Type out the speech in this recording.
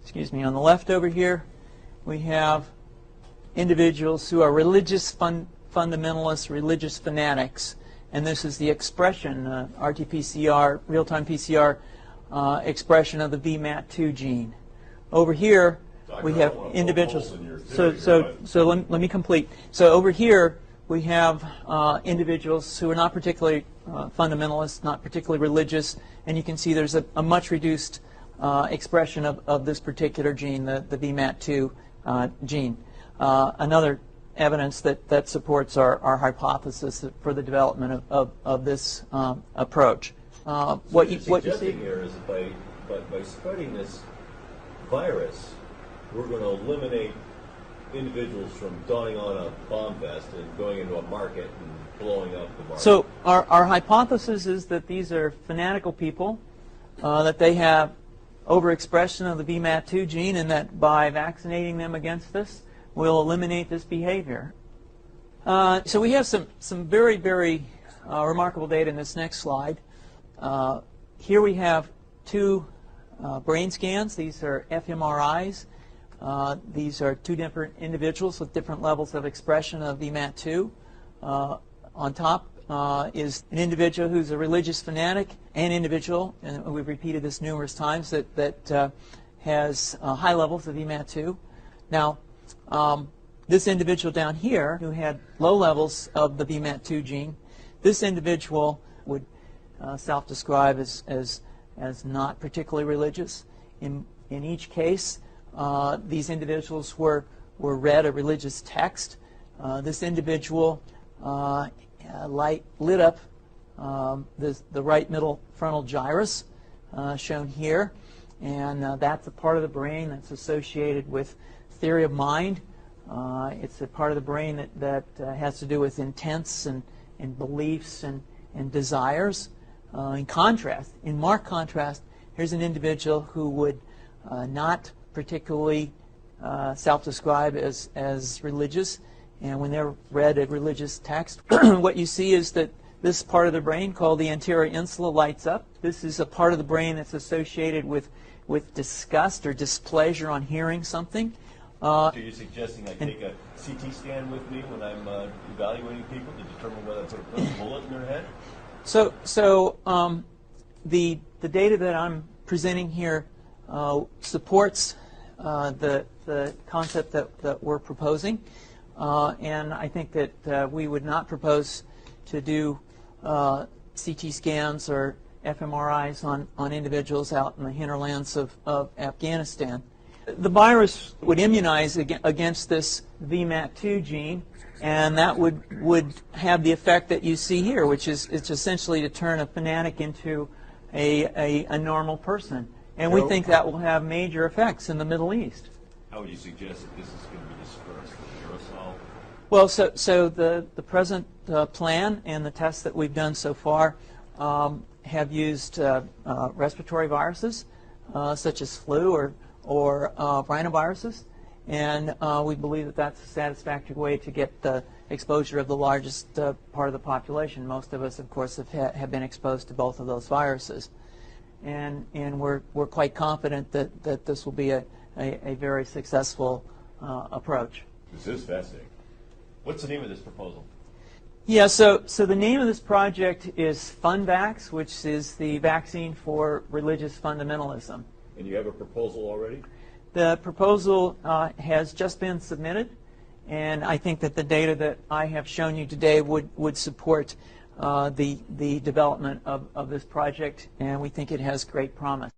excuse me, on the left over here, we have individuals who are religious fundamentalists, religious fanatics, and this is the expression, RT-PCR, real-time PCR expression of the VMAT2 gene. Over here, we have individuals. So let me complete. So over here, we have individuals who are not particularly fundamentalist, not particularly religious, and you can see there's a much reduced expression of this particular gene, the VMAT2 gene. Another evidence that supports our hypothesis for the development of this approach. What you see here is that by spreading this virus, we're going to eliminate individuals from donning on a bomb vest and going into a market and blowing up the market. So our hypothesis is that these are fanatical people, that they have overexpression of the VMAT2 gene, and that by vaccinating them against this, we'll eliminate this behavior. So we have some very, very remarkable data in this next slide. Here we have two brain scans. These are fMRIs. These are two different individuals with different levels of expression of VMAT2. On top is an individual who's a religious fanatic, an individual, and we've repeated this numerous times, that has high levels of VMAT2. Now, this individual down here who had low levels of the VMAT2 gene, this individual would self-describe as not particularly religious. In each case, these individuals were read a religious text. This individual lit up the right middle frontal gyrus, shown here, and that's a part of the brain that's associated with theory of mind. It's a part of the brain that has to do with intents and beliefs and desires. In contrast, in marked contrast, here's an individual who would not particularly self-describe as religious, and when they're read a religious text, what you see is that this part of the brain called the anterior insula lights up. This is a part of the brain that's associated with disgust or displeasure on hearing something. So you're suggesting I take a CT scan with me when I'm evaluating people to determine whether I put a bullet in their head? So the data that I'm presenting here supports the concept that we're proposing, and I think that we would not propose to do CT scans or fMRIs on individuals out in the hinterlands of Afghanistan. The virus would immunize against this VMAT2 gene, and that would have the effect that you see here, which is it's essentially to turn a fanatic into a normal person. And we think that will have major effects in the Middle East. How would you suggest that this is going to be dispersed with aerosol? Well, so the present plan and the tests that we've done so far have used respiratory viruses, such as flu or rhinoviruses, and we believe that that's a satisfactory way to get the exposure of the largest part of the population. Most of us, of course, have been exposed to both of those viruses, and we're quite confident that this will be a very successful approach. This is fascinating. What's the name of this proposal? Yeah, so the name of this project is FunVax, which is the vaccine for religious fundamentalism. And you have a proposal already? The proposal has just been submitted, and I think that the data that I have shown you today would support the development of this project, and we think it has great promise.